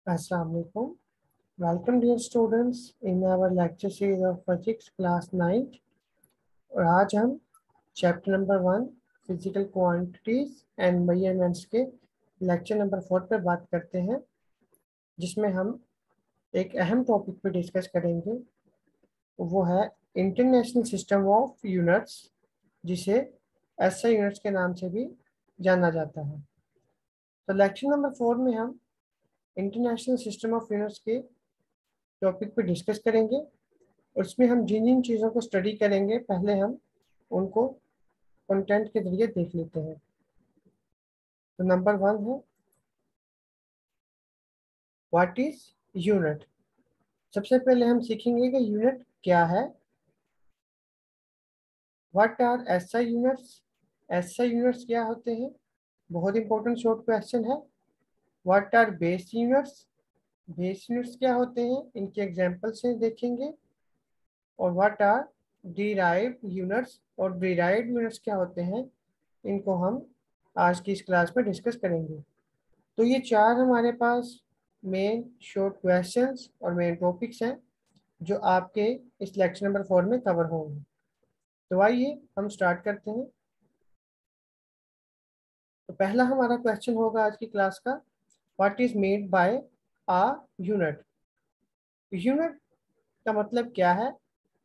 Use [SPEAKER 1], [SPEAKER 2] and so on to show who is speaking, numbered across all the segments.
[SPEAKER 1] Assalamu alaikum. Welcome dear students in our lecture series of physics class 9th। और आज हम chapter number 1 physical quantities and measurements के lecture number 4 पर बात करते हैं, जिसमें हम एक अहम टॉपिक पर डिस्कस करेंगे। वो है इंटरनेशनल सिस्टम ऑफ यूनिट्स, जिसे एसआई यूनिट्स के नाम से भी जाना जाता है। तो लेक्चर नंबर 4 में हम इंटरनेशनल सिस्टम ऑफ यूनिट्स के टॉपिक पर डिस्कस करेंगे। उसमें हम जिन जिन चीज़ों को स्टडी करेंगे, पहले हम उनको कंटेंट के जरिए देख लेते हैं। तो नंबर 1 है व्हाट इज यूनिट। सबसे पहले हम सीखेंगे कि यूनिट क्या है। What are SI units. SI units क्या होते हैं, बहुत इंपॉर्टेंट शॉर्ट क्वेश्चन है। What are base units. Base units क्या होते हैं, इनके एग्जाम्पल से देखेंगे। और व्हाट आर डिराइव्ड यूनिट्स। और डिराइव्ड यूनिट्स क्या होते हैं, इनको हम आज की इस क्लास में डिस्कस करेंगे। तो ये चार हमारे पास मेन शॉर्ट क्वेश्चंस और मेन टॉपिक्स हैं जो आपके इस लेक्चर नंबर 4 में कवर होंगे। तो आइए हम स्टार्ट करते हैं। तो पहला हमारा क्वेश्चन होगा आज की क्लास का, what is meant by a unit. Unit का मतलब क्या है,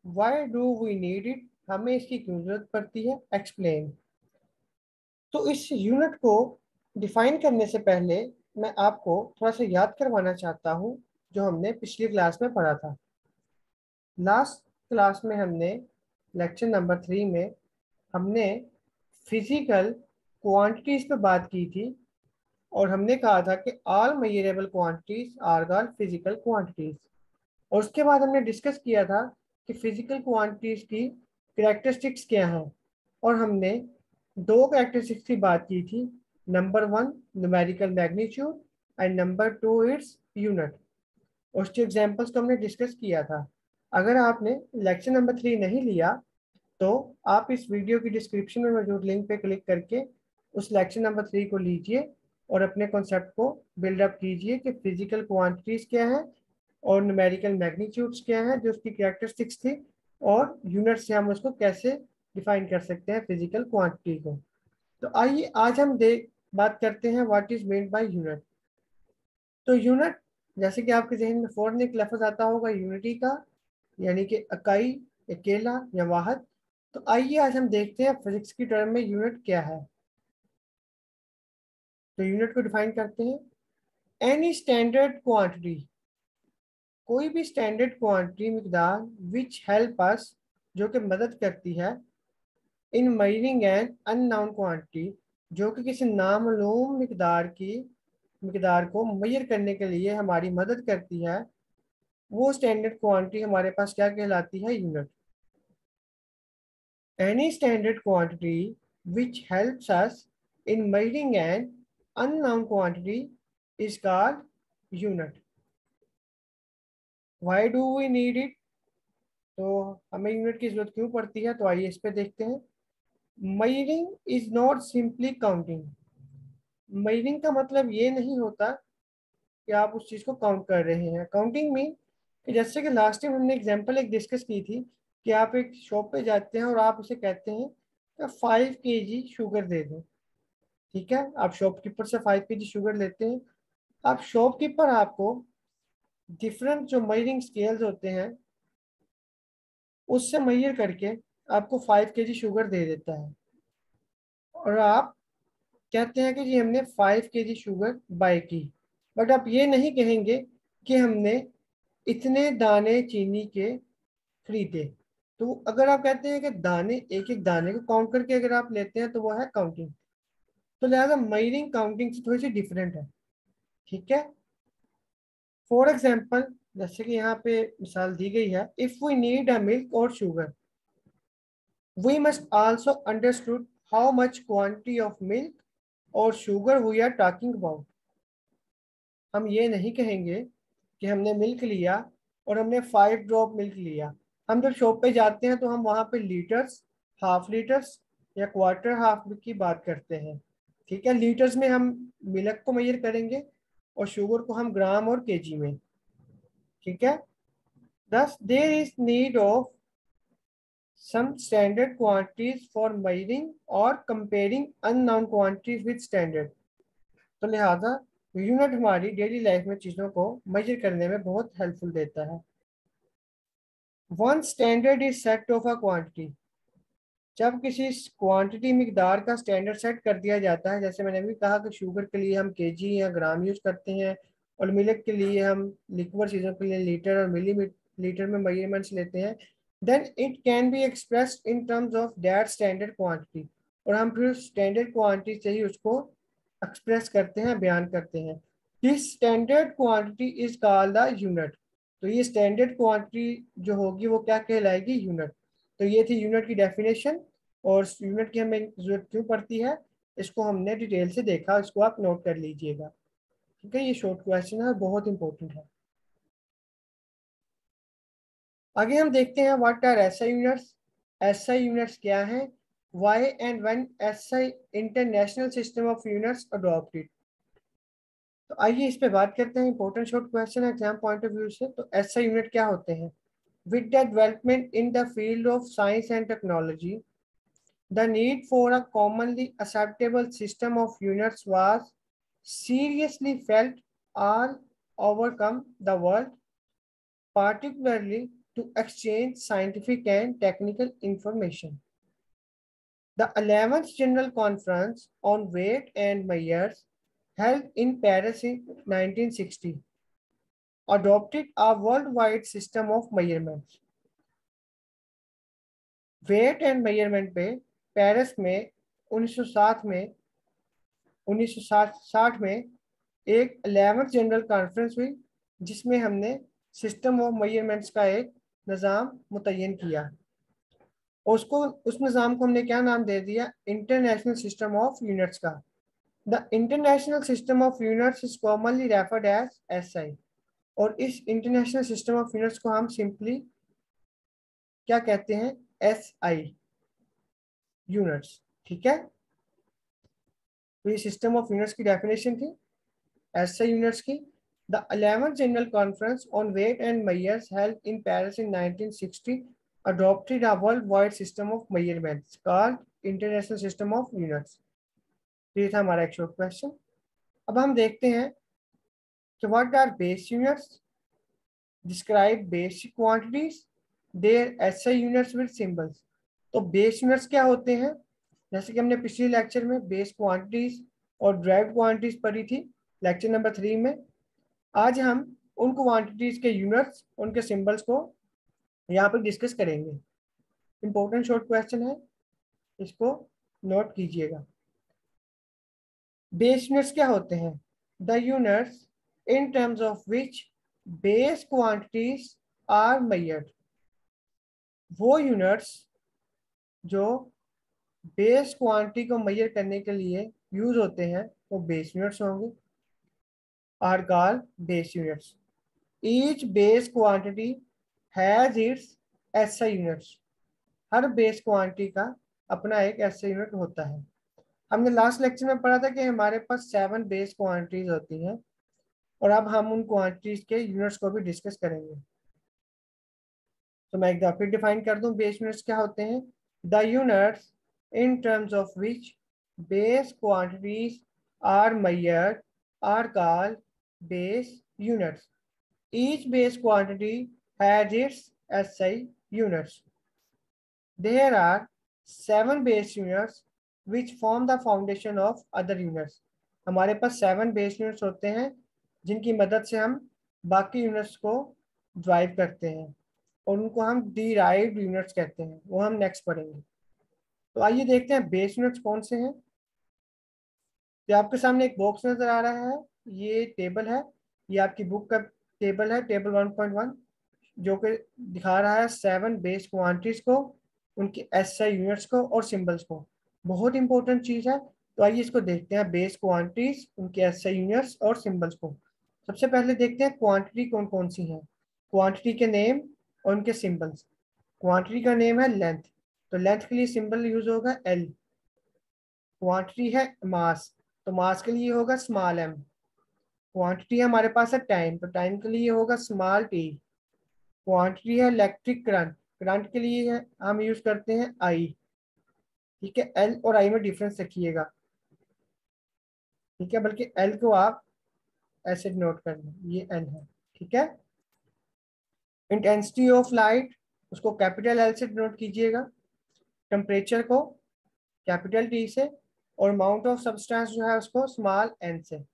[SPEAKER 1] why do we need it, हमें इसकी क्यों जरूरत पड़ती है, एक्सप्लेन। तो इस यूनिट को डिफाइन करने से पहले मैं आपको थोड़ा सा याद करवाना चाहता हूँ जो हमने पिछली क्लास में पढ़ा था। लास्ट क्लास में हमने लेक्चर नंबर 3 में हमने फिजिकल क्वांटिटीज पे बात की थी। और हमने कहा था कि all measurable quantities are called physical quantities. और उसके बाद हमने डिस्कस किया था कि फिजिकल क्वांटिटीज की कैरेक्टरिस्टिक्स क्या हैं। और हमने दो कैरेक्टरिस्टिक्स की बात की थी, number 1 numerical magnitude and number 2 its unit. उसके एग्जांपल्स को हमने डिस्कस किया था। अगर आपने लेक्चर नंबर 3 नहीं लिया तो आप इस वीडियो की डिस्क्रिप्शन में मौजूद लिंक पे क्लिक करके उस लेक्चर नंबर 3 को लीजिए और अपने कॉन्सेप्ट को बिल्डअप कीजिए कि फिजिकल क्वांटिटीज क्या है और न्यूमेरिकल मैग्नीट्यूड्स क्या है, जो उसकी कैरेक्टरिस्टिक्स थी, और यूनिट से हम उसको कैसे डिफाइन कर सकते हैं फिजिकल क्वांटिटी को। तो आइए आज हम बात करते हैं what is meant by unit. तो यूनिट, जैसे कि आपके जहन में फौरन एक लफ्ज आता होगा यूनिटी का, यानी कि इकाई, अकेला या वाहद। तो आइए आज हम देखते हैं फिजिक्स की टर्म में यूनिट क्या है। तो यूनिट को डिफाइन करते हैं, एनी स्टैंडर्ड क्वांटिटी, कोई भी स्टैंडर्ड क्वांटिटी मिकदार, विच हेल्प अस, जो कि मदद करती है, in measuring an unknown quantity, जो कि किसी नामालूम मिकदार को मेजर करने के लिए हमारी मदद करती है, वो स्टैंडर्ड क्वांटिटी हमारे पास क्या कहलाती है, unit. Any standard quantity which helps us in measuring an unknown quantity is called unit. Why do we need it? तो हमें यूनिट की जरूरत क्यों पड़ती है, तो आइए इस पे देखते हैं। Measuring is not simply counting. Measuring का मतलब ये नहीं होता कि आप उस चीज को काउंट कर रहे हैं। काउंटिंग मीन कि जैसे कि लास्ट टाइम हमने एग्जांपल एक डिस्कस की थी कि आप एक शॉप पे जाते हैं और आप उसे कहते हैं कि 5 kg शुगर दे दो। ठीक है, आप शॉपकीपर से 5 kg शुगर लेते हैं। आप शॉपकीपर आपको डिफरेंट जो मेजरिंग स्केल्स होते हैं उससे मेजर करके आपको 5 kg शुगर दे देता है। और आप कहते हैं कि जी हमने 5 kg शुगर बाय की। बट आप ये नहीं कहेंगे कि हमने इतने दाने चीनी के खरीदे। तो अगर आप कहते हैं कि दाने, एक एक दाने को काउंट करके अगर आप लेते हैं तो वो है काउंटिंग। तो लिहाजा मेजरिंग काउंटिंग से थोड़ी सी डिफरेंट है। ठीक है, फॉर एग्जाम्पल जैसे कि यहाँ पे मिसाल दी गई है, if we need a milk और sugar, we must also understood how much quantity of milk और sugar we are talking about. हम ये नहीं कहेंगे कि हमने मिल्क लिया और हमने 5 ड्रॉप मिल्क लिया। हम जब शॉप पे जाते हैं तो हम वहाँ पे लीटर्स, हाफ लीटर्स या क्वार्टर हाफ की बात करते हैं। ठीक है, लीटर्स में हम मिल्क को मेजर करेंगे और शुगर को हम ग्राम और केजी में, ठीक है। Thus, there is need of some standard quantities for measuring or comparing unknown quantities with standard. तो लिहाजा यूनिट हमारी डेली लाइफ में चीज़ों को मेजर करने में बहुत हेल्पफुल देता है। One standard is set of a quantity, जब किसी क्वांटिटी मिकदार का स्टैंडर्ड सेट कर दिया जाता है, जैसे मैंने भी कहा कि शुगर के लिए हम केजी या ग्राम यूज करते हैं और मिल्क के लिए हम लिक्विड चीज़ों के लिए लीटर और मिलीलीटर में मेजरमेंट्स लेते हैं, then it can be expressed in terms of that standard quantity, और हम फिर स्टैंडर्ड क्वांटिटी से ही उसको एक्सप्रेस करते हैं, बयान करते हैं। This standard quantity is called the unit. तो ये स्टैंडर्ड क्वांटिटी जो होगी वो क्या कहलाएगी? यूनिट। तो ये थी यूनिट की डेफिनेशन, और यूनिट की हमें जरूरत क्यों पड़ती है इसको हमने डिटेल से देखा, इसको आप नोट कर लीजिएगा, ठीक है। ये शॉर्ट क्वेश्चन है, बहुत इंपॉर्टेंट है। आगे हम देखते हैं what are SI units. SI units क्या है? Why and when SI international system of units adopted. तो आइए इस पे बात करते हैं, इंपॉर्टेंट शॉर्ट क्वेश्चन है एग्जाम पॉइंट ऑफ व्यू से। तो एसआई यूनिट क्या होते हैं? With the development in the field of science and technology, the need for a commonly acceptable system of units was seriously felt all over the world, particularly to exchange scientific and technical information. The 11th General Conference on Weight and Measures, held in Paris in 1960, adopted a worldwide system of measurements. Weight and measurement पे Paris में 1960 में एक 11th general conference हुई, जिसमें हमने system of measurements का एक निज़ाम मुतय्यन किया। उसको उस निज़ाम को हमने क्या नाम दे दिया? इंटरनेशनल सिस्टम ऑफ यूनिट्स का। The international system of units is commonly referred as SI, और इस इंटरनेशनल सिस्टम ऑफ यूनिट्स को हम सिंपली क्या कहते हैं? एसआई यूनिट्स, ठीक है। तो ये सिस्टम ऑफ यूनिट्स की डेफिनेशन थी एसआई यूनिट्स की। The 11th general conference on weight and measures held in Paris in 1960 adopted a worldwide system of measurements called International System of Units। ये था हमारा एक शॉर्ट क्वेश्चन। अब हम देखते हैं कि what are base units, describe basic quantities, their SI units with symbols. तो बेस यूनिट्स क्या होते हैं? जैसे कि हमने पिछले लेक्चर में बेस क्वांटिटीज और ड्राइव्ड क्वांटिटीज पढ़ी थी, लेक्चर नंबर 3 में। आज हम उन क्वांटिटीज के यूनिट्स, उनके सिंबल्स को यहाँ पर डिस्कस करेंगे। इंपॉर्टेंट शॉर्ट क्वेश्चन है, इसको नोट कीजिएगा। बेस यूनिट्स क्या होते हैं? The units in terms of which base quantities are measured. वो यूनिट्स जो बेस क्वांटिटी को मेजर करने के लिए यूज होते हैं वो बेस यूनिट्स होंगे, are called base units. Each base quantity has its SI units. हर बेस क्वांटिटी का अपना एक एसआई यूनिट होता है। हमने लास्ट लेक्चर में पढ़ा था कि हमारे पास 7 बेस क्वांटिटीज होती हैं, और अब हम उन क्वांटिटीज के यूनिट्स को भी डिस्कस करेंगे। तो मैं एक बार फिर डिफाइन कर दूं बेस यूनिट्स क्या होते हैं। The units in terms of which base quantities are measured are called base units. Each base quantity has its SI units. There are 7 base units which form the foundation of other units. हमारे पास 7 base units होते हैं जिनकी मदद से हम बाकी units को drive करते हैं, और उनको हम डिराइव्ड यूनिट्स कहते हैं, वो हम नेक्स्ट पढ़ेंगे। तो आइए देखते हैं बेस यूनिट्स कौन से हैं। तो आपके सामने एक बॉक्स नजर आ रहा है, ये टेबल है, ये आपकी बुक का टेबल है, टेबल 1.1, जो कि दिखा रहा है 7 बेस क्वांटिटीज को, उनकी एसआई यूनिट्स को और सिंबल्स को। बहुत इंपॉर्टेंट चीज़ है। तो आइए इसको देखते हैं, बेस क्वांटिटीज, उनके एसआई यूनिट्स और सिंबल्स को। सबसे पहले देखते हैं क्वांटिटी कौन कौन सी हैं, क्वांटिटी के नेम और उनके सिंबल्स। क्वांटिटी का नेम है लेंथ, तो लेंथ के लिए सिंबल यूज होगा एल। क्वांटिटी है मास, तो मास के लिए होगा स्मॉल एम। क्वांटिटी हमारे पास है टाइम, तो टाइम के लिए होगा स्मॉल टी। क्वांटिटी है इलेक्ट्रिक करंट, करंट के लिए है हम यूज करते हैं आई। ठीक है, एल और आई में डिफरेंस रखिएगा। ठीक है, बल्कि एल को आप ऐसे नोट कर लें, ये एल है। ठीक है, इंटेंसिटी ऑफ लाइट उसको कैपिटल एल से नोट कीजिएगा, टेम्परेचर को कैपिटल टी से, और अमाउंट ऑफ सब्सटेंस जो है उसको स्मॉल एन से।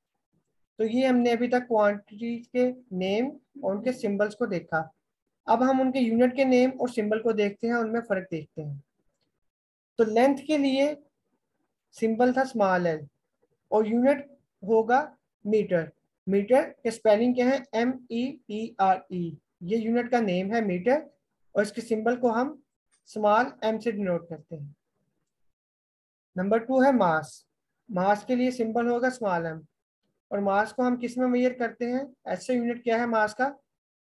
[SPEAKER 1] तो ये हमने अभी तक क्वांटिटी के नेम और उनके सिंबल्स को देखा। अब हम उनके यूनिट के नेम और सिंबल को देखते हैं, उनमें फर्क देखते हैं। तो लेंथ के लिए सिंबल था स्मॉल एल और यूनिट होगा मीटर। मीटर के स्पेलिंग क्या है, METRE। ये यूनिट का नेम है मीटर, और इसके सिंबल को हम स्मॉल एम से डिनोट करते हैं। नंबर 2 है मास। मास के लिए सिंबल होगा स्मॉल एम, और मास को हम किस में मेजर करते हैं, ऐसे यूनिट क्या है मास का,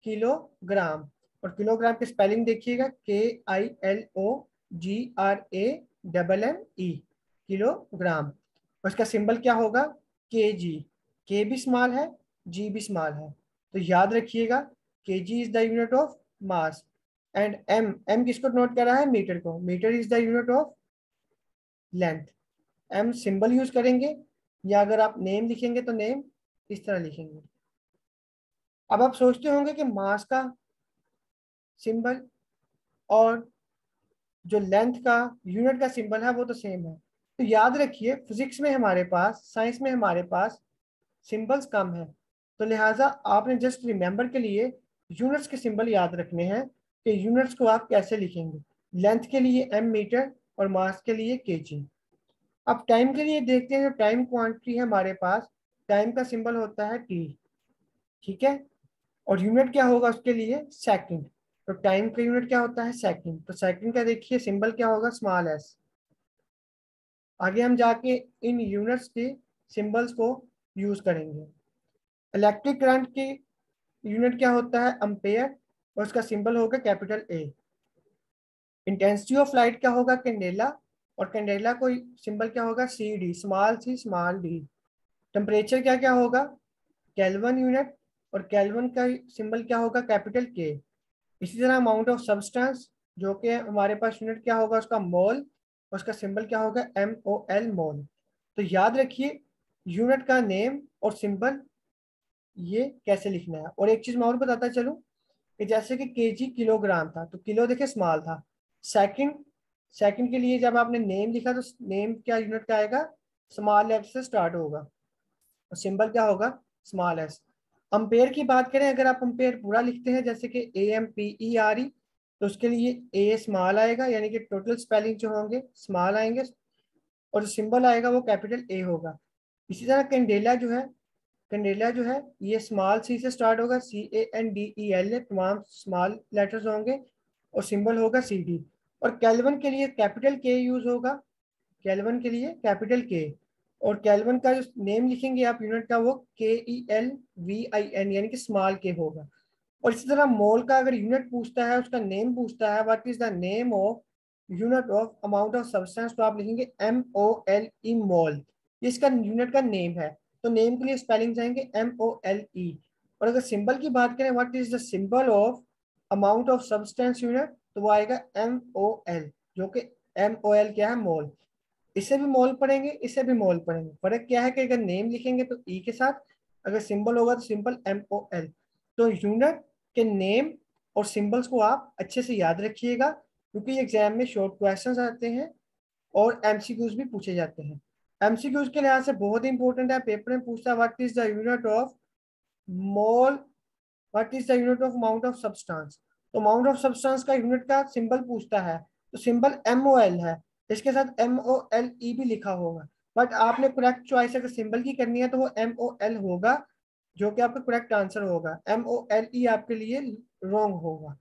[SPEAKER 1] किलोग्राम। और किलोग्राम की स्पेलिंग देखिएगा, KILOGRAMME, किलोग्राम। उसका सिंबल क्या होगा, KG। के भी स्मॉल है, जी भी स्मॉल है, तो याद रखिएगा KG is the unit of mass. And M, M किसको नोट कर रहा है, मीटर को। Metre is the unit of length. M symbol use करेंगे, या अगर आप नेम लिखेंगे तो नेम इस तरह लिखेंगे। अब आप सोचते होंगे कि मास का सिंबल और जो लेंथ का यूनिट का सिंबल है वो तो सेम है। तो याद रखिए फिजिक्स में हमारे पास, साइंस में हमारे पास सिंबल्स कम है, तो लिहाजा आपने जस्ट रिमेंबर के लिए यूनिट्स के सिंबल याद रखने हैं कि यूनिट्स को आप कैसे लिखेंगे। लेंथ के लिए एम मीटर और मास के लिए केजी। अब टाइम के लिए देखते हैं, जो टाइम क्वांटिटी है हमारे पास, टाइम का सिंबल होता है टी। ठीक है, और यूनिट क्या होगा उसके लिए, सेकंड। तो टाइम का यूनिट क्या होता है, सेकंड। तो सेकंड का देखिए सिंबल क्या होगा, स्मॉल एस। आगे हम जाके इन यूनिट्स के सिंबल्स को यूज करेंगे। इलेक्ट्रिक करंट की यूनिट क्या होता है, एम्पेयर, और उसका सिंबल होगा capital A. Intensity of light क्या होगा, कैंडेला, और कैंडेला को सिंबल क्या होगा, CD, small C small D. Temperature क्या क्या होगा, केल्विन यूनिट, और केल्विन का सिंबल क्या होगा, कैपिटल के। इसी तरह अमाउंट ऑफ सब्सटेंस, जो कि हमारे पास यूनिट क्या होगा उसका, मोल, उसका सिंबल क्या होगा, MOL, मोल। तो याद रखिए यूनिट का नेम और सिंबल ये कैसे लिखना है। और एक चीज मैं और बताता चलूं कि जैसे कि केजी किलोग्राम था, तो किलो देखिए स्मॉल था। सेकंड, सेकंड के लिए जब आपने नेम लिखा तो नेम क्या यूनिट का आएगा, स्मॉल एफ से स्टार्ट होगा, और सिंबल क्या होगा, स्मॉल एस। अम्पेयर की बात करें, अगर आप अम्पेयर पूरा लिखते हैं जैसे कि AMPERE, तो उसके लिए ए स्मॉल आएगा, यानी कि टोटल स्पेलिंग जो होंगे स्मॉल आएंगे, और जो सिंबल आएगा वो कैपिटल ए होगा। इसी तरह कैंडेला जो है, कैंडेला जो है ये स्मॉल सी से स्टार्ट होगा, CANDEL, तमाम स्मॉल लेटर्स होंगे, और सिंबल होगा CD। और केल्विन के लिए कैपिटल के यूज होगा, केल्विन के लिए कैपिटल के। और केल्विन का जो नेम लिखेंगे आप यूनिट का, वो KELVIN, यानी कि स्मॉल के होगा। और इसी तरह मोल का अगर यूनिट पूछता है, उसका नेम पूछता है, what is the name of unit of amount of substance, तो आप लिखेंगे MOLE, मोल। ये इसका यूनिट का नेम है, तो नेम के लिए स्पेलिंग जाएंगे MOLE। और अगर सिंबल की बात करें, what is the symbol of amount of substance unit, तो वो आएगा MOL, जो कि MOL क्या है, मोल। इसे भी मोल पढ़ेंगे, इसे भी मोल पढ़ेंगे। फर्क क्या है कि अगर नेम लिखेंगे तो ई के साथ, अगर सिंबल होगा तो सिंपल MOL। तो यूनिट के नेम और सिंबल्स को आप अच्छे से याद रखिएगा, क्योंकि एग्जाम में शॉर्ट क्वेश्चंस आते हैं और MCQs भी पूछे जाते हैं। MCQs के लिहाज से बहुत इंपॉर्टेंट है, पेपर में पूछता है what is the unit of mole, what is the unit of amount of substance. तो अमाउंट ऑफ सब्सटेंस का यूनिट का सिंबल पूछता है, तो सिंबल MOL है, इसके साथ MOLE भी लिखा होगा। बट आपने करेक्ट चॉइस अगर सिंबल की करनी है तो वो MOL होगा, जो कि आपका करेक्ट आंसर होगा। MOLE आपके लिए रॉन्ग होगा।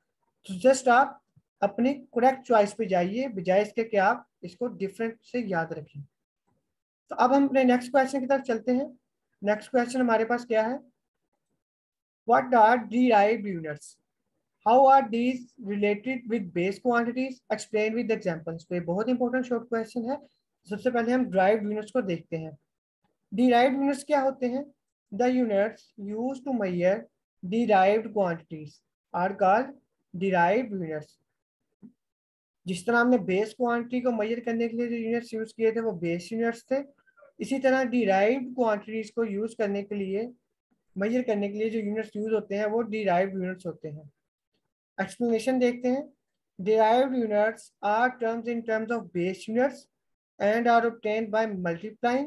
[SPEAKER 1] तो जस्ट आप अपनी करेक्ट चॉइस पे जाइए, बजाय इसके कि आप इसको डिफरेंट से याद रखें। तो अब हम अपने नेक्स्ट क्वेश्चन की तरफ चलते हैं। नेक्स्ट क्वेश्चन हमारे पास क्या है, what are derived units, how are these related with base quantities, explain with examples। तो ये बहुत इंपॉर्टेंट शॉर्ट क्वेश्चन है। सबसे पहले हम derived units को देखते हैं। derived units क्या होते हैं, the units use to measure derived quantities are called derived units। जिस तरह हमने बेस क्वांटिटी को मेजर करने के लिए जो यूनिट्स यूज किए थे वो बेस यूनिट्स थे, इसी तरह डिराइव्ड क्वांटिटीज को यूज करने के लिए, मेजर करने के लिए जो यूनिट्स यूज होते हैं वो डिराइव्ड यूनिट्स होते हैं। एक्सप्लेनेशन देखते हैं। Derived units are terms in terms of base units and are obtained by multiplying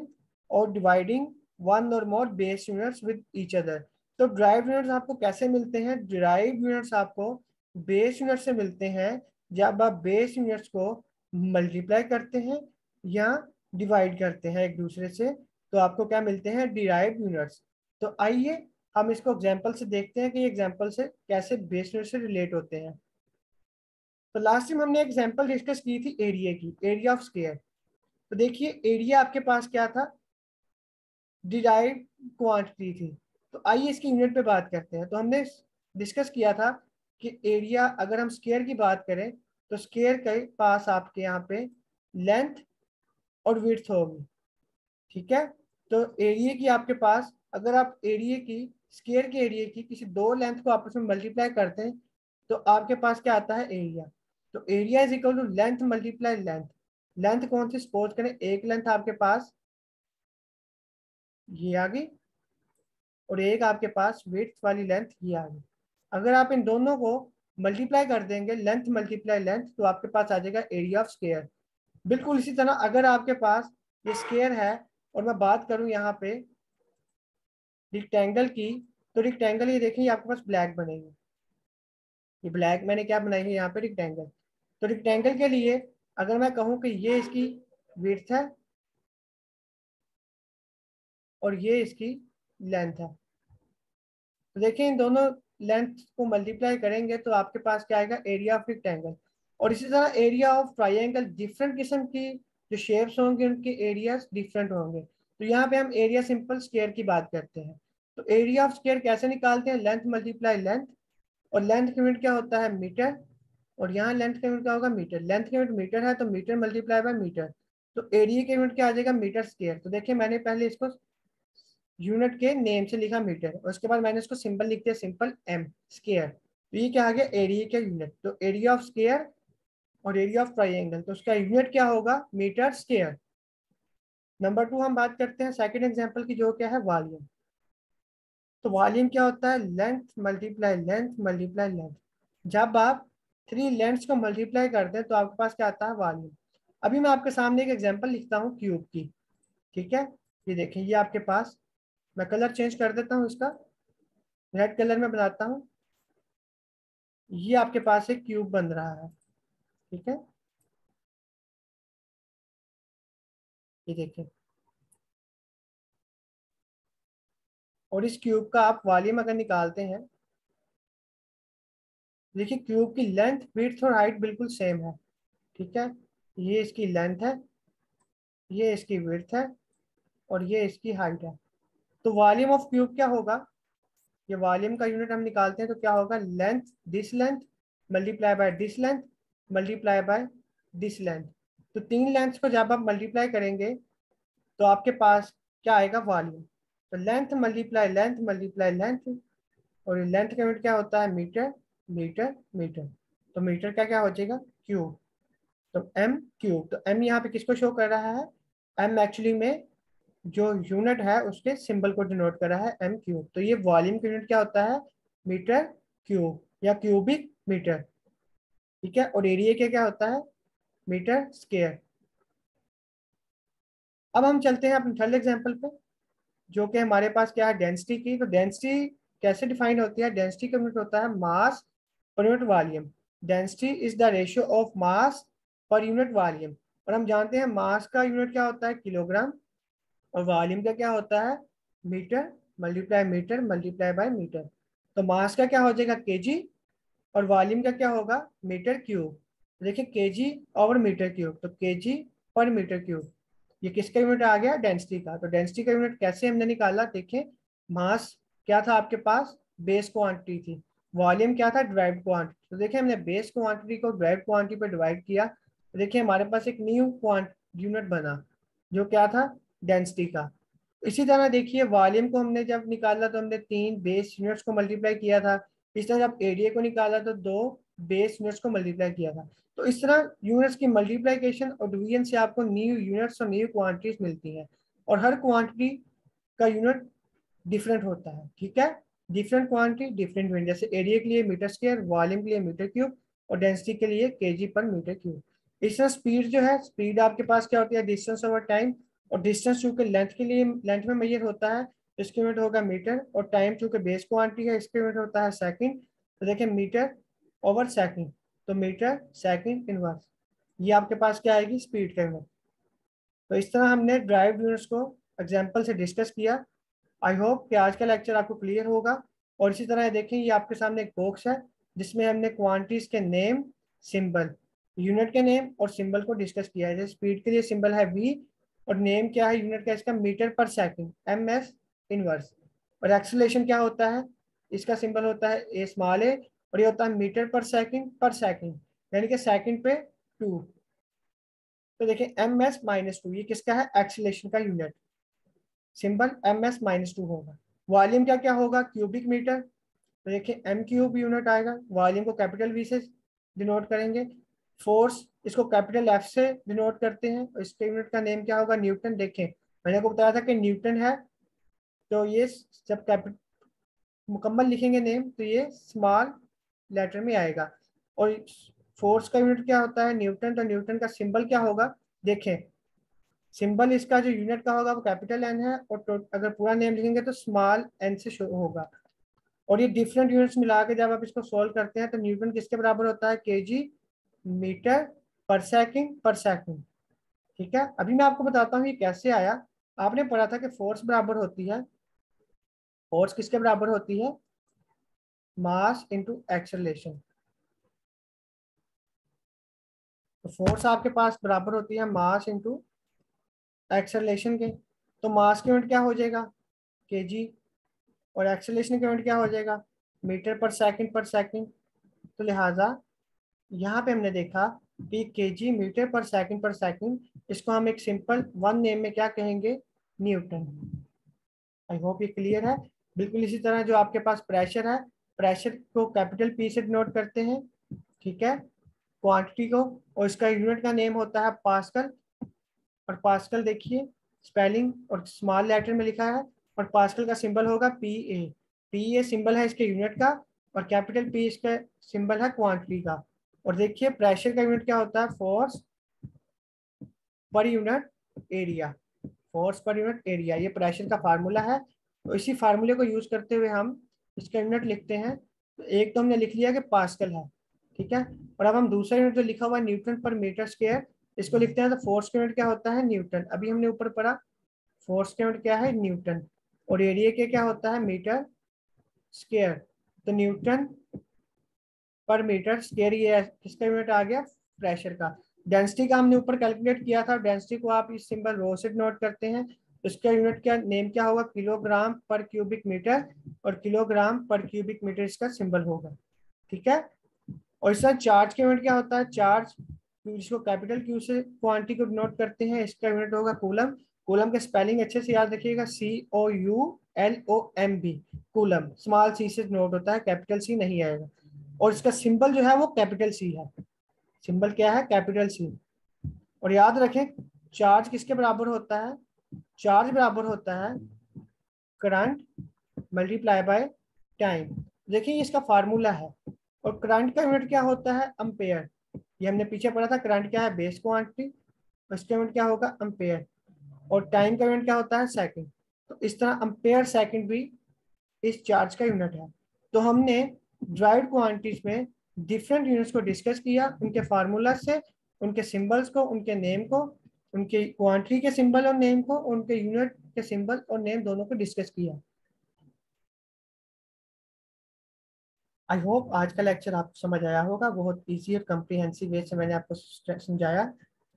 [SPEAKER 1] और डिवाइडिंग वन और more base units with each other. तो डिराइव्ड यूनिट्स आपको कैसे मिलते हैं? डिराइव्ड यूनिट्स आपको बेस यूनिट से मिलते हैं जब आप बेस यूनिट्स को मल्टीप्लाई करते हैं या डिवाइड करते हैं एक दूसरे से, तो आपको क्या मिलते हैं? Derived units. तो आइए हम इसको एग्जांपल से देखते हैं कि एग्जांपल से कैसे बेस यूनिट से रिलेट होते हैं। तो लास्ट टाइम हमने एग्जांपल डिस्कस की थी एरिया की, एरिया ऑफ स्क्वायर। तो देखिए एरिया आपके पास क्या था? डिराइव्ड क्वांटिटी थी। तो आइए इसकी यूनिट पे बात करते हैं। तो हमने डिस्कस किया था कि एरिया, अगर हम स्क्वायर की बात करें तो स्क्वायर के पास आपके यहाँ पे लेंथ और विड्थ होगी, ठीक है। तो एरिया की आपके पास, अगर आप एरिया की, स्क्वायर के एरिया की किसी दो लेंथ को आपस में मल्टीप्लाई करते हैं तो आपके पास क्या आता है? एरिया। तो area is equal to length multiply length. Length कौन सी? सपोज करें एक लेंथ आपके पास ये आ गई और एक आपके पास विड्थ वाली लेंथ ये आ गई। अगर आप इन दोनों को मल्टीप्लाई कर देंगे, लेंथ मल्टीप्लाई लेंथ, तो आपके पास आ जाएगा एरिया ऑफ स्क्वायर। बिल्कुल इसी तरह अगर आपके पास ये स्क्वायर है और मैं बात करूं यहाँ पे रिक्टेंगल की, तो रिक्टेंगल ये देखिए आपके पास ब्लैक बनेगी। ये ब्लैक मैंने क्या बनाई है यहाँ पे? रिक्टेंगल। तो रिक्टेंगल के लिए अगर मैं कहूँ कि ये इसकी विड्थ है और ये इसकी लेंथ है, तो देखिए इन दोनों लेंथ को मल्टीप्लाई करेंगे तो आपके पास क्या आएगा? Area of rectangle. और इसी तरह एरिया ऑफ ट्राइंगल, डिफरेंट किस्म की जो शेप्स होंगे उनके एरियाज डिफरेंट होंगे। तो यहाँ पे हम एरिया सिंपल स्क्वायर की बात करते हैं। तो एरिया ऑफ स्क्वायर कैसे निकालते हैं? लेंथ मल्टीप्लाई लेंथ, और लेंथ का यूनिट क्या होता है? मीटर। और यहाँ लेंथ का यूनिट क्या होगा? मीटर। लेंथ का यूनिट मीटर है तो मीटर मल्टीप्लाई बाय मीटर। तो एरिया का यूनिट क्या आ जाएगा? Metre square. तो देखिए मैंने पहले इसको यूनिट के नेम से लिखा मीटर, और उसके बाद मैंने इसको सिंपल लिख दिया, सिंपल एम स्क्वायर। तो ये क्या आ गया? एरिया का यूनिट। तो एरिया ऑफ स्क्वायर और एरिया ऑफ ट्राइंगल, तो उसका यूनिट क्या होगा? Metre square. नंबर 2 हम बात करते हैं सेकंड एग्जांपल की, जो क्या है? वॉल्यूम। तो वॉल्यूम क्या होता है? Length multiply length multiply length. जब आप थ्री लेंथ्स को मल्टीप्लाई करते हैं तो आपके पास क्या आता है? वॉल्यूम। अभी मैं आपके सामने एक एग्जांपल लिखता हूँ क्यूब की, ठीक है। ये देखें, ये आपके पास, मैं कलर चेंज कर देता हूँ इसका, रेड कलर में बनाता हूँ। ये आपके पास एक क्यूब बन रहा है, ठीक है। ये देखें, और इस क्यूब का आप वॉल्यूम अगर निकालते हैं, देखिए क्यूब की लेंथ, विड्थ और हाइट बिल्कुल सेम है, ठीक है। ये इसकी लेंथ है, ये इसकी विड्थ है और ये इसकी हाइट है। तो वॉल्यूम ऑफ क्यूब क्या होगा? ये वॉल्यूम का यूनिट हम निकालते हैं तो क्या होगा? Length, this length multiply by this length multiply by this length. तो तीन लेंथ को जब आप मल्टीप्लाई करेंगे तो आपके पास क्या आएगा? वॉल्यूम। तो length multiply length multiply length, और लेंथ का यूनिट क्या होता है? Metre metre metre. तो मीटर का क्या हो जाएगा? क्यूब। तो एम क्यूब। तो एम यहाँ पे किसको शो कर रहा है? एम एक्चुअली में जो यूनिट है उसके सिंबल को डिनोट कर रहा है, एम क्यूब। तो ये वॉल्यूम का यूनिट क्या होता है? मीटर क्यूब या क्यूबिक मीटर, ठीक है। और एरिया क्या क्या होता है? Metre square. अब हम चलते हैं अपने थर्ड एग्जांपल पे, जो कि हमारे पास क्या है? डेंसिटी की। तो डेंसिटी कैसे डिफाइन होती है? डेंसिटी का यूनिट होता है mass per unit volume. Density is the ratio of mass per unit volume. और हम जानते हैं मास का यूनिट क्या होता है? किलोग्राम। और वॉल्यूम का क्या होता है? Metre multiply by metre. तो मास का क्या हो जाएगा? केजी। और वॉल्यूम का क्या होगा? Metre cube. देखिए केजी और मीटर क्यूब, तो केजी पर मीटर क्यूब। ये किसका यूनिट आ गया? डेंसिटी का। तो डेंसिटी का यूनिट कैसे हमने निकाला? देखिए मास क्या था आपके पास? बेस क्वांटिटी थी। वॉल्यूम क्या था? Derived quantity. तो देखिए हमने बेस क्वांटिटी को ड्राइव्ड क्वांटिटी पर डिवाइड किया, तो देखिए हमारे पास एक न्यू क्वांट यूनिट बना, जो क्या था? डेंसिटी का। इसी तरह देखिए वॉल्यूम को हमने जब निकाला तो हमने 3 बेस यूनिट्स को मल्टीप्लाई किया था। इस तरह जब एरिया को निकाला तो 2 बेस यूनिट्स को मल्टीप्लाई किया था। तो इस तरह यूनिट्स की मल्टीप्लिकेशन और डिवीजन से आपको न्यू यूनिट्स और न्यू क्वांटिटीज मिलती हैं, और हर क्वांटिटी का यूनिट डिफरेंट होता है। ठीक है, डिफरेंट क्वांटिटी डिफरेंट यूनिट, जैसे एरिया के लिए मीटर स्क्वायर, वॉल्यूम के लिए मीटर क्यूब, और डेंसिटी के लिए केजी पर मीटर क्यूब। इस तरह स्पीड जो है, स्पीड आपके पास क्या होती है, डिस्टेंस ओवर टाइम, और डिस्टेंस चूंकि लेंथ के लिए लेंथ में मेजर होता है तो इसका यूनिट होगा मीटर, और टाइम चूंकि बेस क्वांटिटी है इसका यूनिट होता है सेकंड। तो देखिए मीटर ओवर सेकंड, तो मीटर सेकंड इनवर्स, ये आपके पास क्या आएगी, स्पीड का यूनिट। तो इस तरह हमने ड्राइव यूनिट्स को एग्जाम्पल से डिस्कस किया। आई होप कि आज का लेक्चर आपको क्लियर होगा। और इसी तरह देखें, ये आपके सामने एक बॉक्स है जिसमें हमने क्वांटिटीज के नेम, सिंबल, यूनिट के नेम और सिंबल को डिस्कस किया है। जैसे स्पीड के लिए सिंबल है वी, और नेम क्या है यूनिट का, इसका मीटर पर सेकंड, MS इनवर्स। और एक्सेलरेशन क्या होता है, इसका सिंबल होता है ए स्मॉल ए, और ये होता है मीटर पर सेकंड, यानी कि सेकंड पे 2। तो देखिए MS-2 ये किसका है, एक्सेलरेशन का यूनिट, सिंबल MS-2 होगा। वॉल्यूम क्या क्या होगा, क्यूबिक मीटर, तो देखिए M³ यूनिट आएगा। वॉल्यूम को कैपिटल V से डिनोट करेंगे। फोर्स इसको कैपिटल F से डिनोट करते हैं, और इसके यूनिट का नेम क्या होगा, न्यूटन। देखें मैंने आपको बताया था कि न्यूटन है, तो ये जब कैपिटल मुकम्मल लिखेंगे नेम तो ये स्मॉल लेटर में आएगा। और फोर्स का यूनिट क्या होता है, न्यूटन, तो न्यूटन का सिंबल क्या होगा, देखें सिंबल इसका जो यूनिट का होगा वो कैपिटल N है, और अगर पूरा नेम लिखेंगे तो स्मॉल n से शुरू होगा। और ये डिफरेंट यूनिट्स मिला के जब आप इसको सोल्व करते हैं तो न्यूटन किसके बराबर होता है, केजी मीटर पर सेकंड। ठीक है, अभी मैं आपको बताता हूँ ये कैसे आया। आपने पढ़ा था कि फोर्स बराबर होती है, फोर्स किसके बराबर होती है, मास इनटू एक्सेलरेशन। तो फोर्स आपके पास बराबर होती है मास इनटू एक्सेलरेशन के। तो मास की यूनिट क्या हो जाएगा, केजी, और एक्सेलरेशन की यूनिट क्या हो जाएगा, मीटर पर सेकंड। तो लिहाजा यहाँ पे हमने देखा कि केजी मीटर पर सेकंड, इसको हम एक सिंपल वन नेम में क्या कहेंगे, न्यूटन। आई होप ये क्लियर है। बिल्कुल इसी तरह जो आपके पास प्रेशर है, प्रेशर को कैपिटल P से डिनोट करते हैं। ठीक है, क्वांटिटी को, और इसका यूनिट का नेम होता है पास्कल। और पास्कल देखिए स्पेलिंग और स्मॉल लेटर में लिखा है, और पास्कल का सिंबल होगा PA सिंबल है इसके यूनिट का, और कैपिटल P इसका सिंबल है क्वांटिटी का। और देखिए प्रेशर का यूनिट क्या होता है, force per unit area, force per unit area, ये प्रेशर का फार्मूला है। तो इसी फार्मूले को यूज करते हुए हम इसका यूनिट लिखते हैं। तो एक तो हमने लिख लिया कि पास्कल है, ठीक है, और अब हम दूसरा यूनिट जो लिखा हुआ है न्यूटन पर मीटर स्क्वायर, इसको लिखते हैं। तो फोर्स का यूनिट क्या होता है, न्यूटन। अभी हमने ऊपर पढ़ा फोर्स का यूनिट क्या है, न्यूटन, और एरिया के क्या होता है, मीटर स्क्वायर। तो न्यूटन पर मीटर स्क्वायर ये किसका यूनिट आ गया, प्रेशर का। डेंसिटी का हमने ऊपर कैलकुलेट किया था, डेंसिटी को आप इस सिंबल रो से नोट करते हैं। इसका यूनिट क्या नेम क्या होगा, किलोग्राम पर क्यूबिक मीटर, और किलोग्राम पर क्यूबिक मीटर इसका सिंबल होगा। ठीक है, और इसका चार्ज का यूनिट क्या होता है, चार्ज जिसको कैपिटल Q से क्वांटिटी को नोट करते हैं, इसका यूनिट होगा कूलम। कूलम के स्पेलिंग अच्छे से याद रखिएगा, COULOMB, कूलम, स्मॉल C से नोट होता है, कैपिटल C नहीं आएगा। और इसका सिंबल जो है वो कैपिटल C है, सिंबल क्या है, कैपिटल C। और याद रखें चार्ज किसके बराबर होता है, चार्ज बराबर होता है करंट मल्टीप्लाई बाय टाइम। देखिए इसका फार्मूला है। और करंट का यूनिट क्या होता है, अम्पेयर। ये हमने पीछे पढ़ा था, करंट क्या है, बेस क्वांटिटी, उसका यूनिट क्या होगा, अम्पेयर। और टाइम का यूनिट क्या होता है, सेकंड। तो इस तरह अम्पेयर सेकंड भी इस चार्ज का यूनिट है। तो हमने ड्राइव्ड क्वांटिटीज में डिफरेंट यूनिट्स को डिस्कस किया, उनके फार्मूला से, उनके सिंबल्स को, उनके नेम को, उनके क्वांटिटी के सिंबल और नेम को, उनके यूनिट के सिंबल और नेम दोनों को डिस्कस किया। आई होप आज का लेक्चर आपको समझ आया होगा, बहुत इजी और कम्प्रीहेंसिव वे से मैंने आपको समझाया।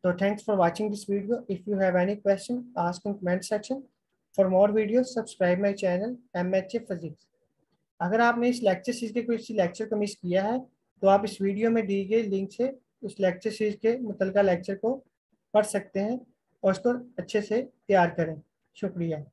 [SPEAKER 1] तो thanks for watching this video. If you have any question ask in comment section. For more videos subscribe my channel MHA physics. अगर आपने इस लेक्चर सीरीज के कोई लेक्चर को मिस किया है तो आप इस वीडियो में दी गई लिंक से उस लेक्चर सीरीज के मुतलका लेक्चर को पढ़ सकते हैं और उसको अच्छे से तैयार करें। शुक्रिया।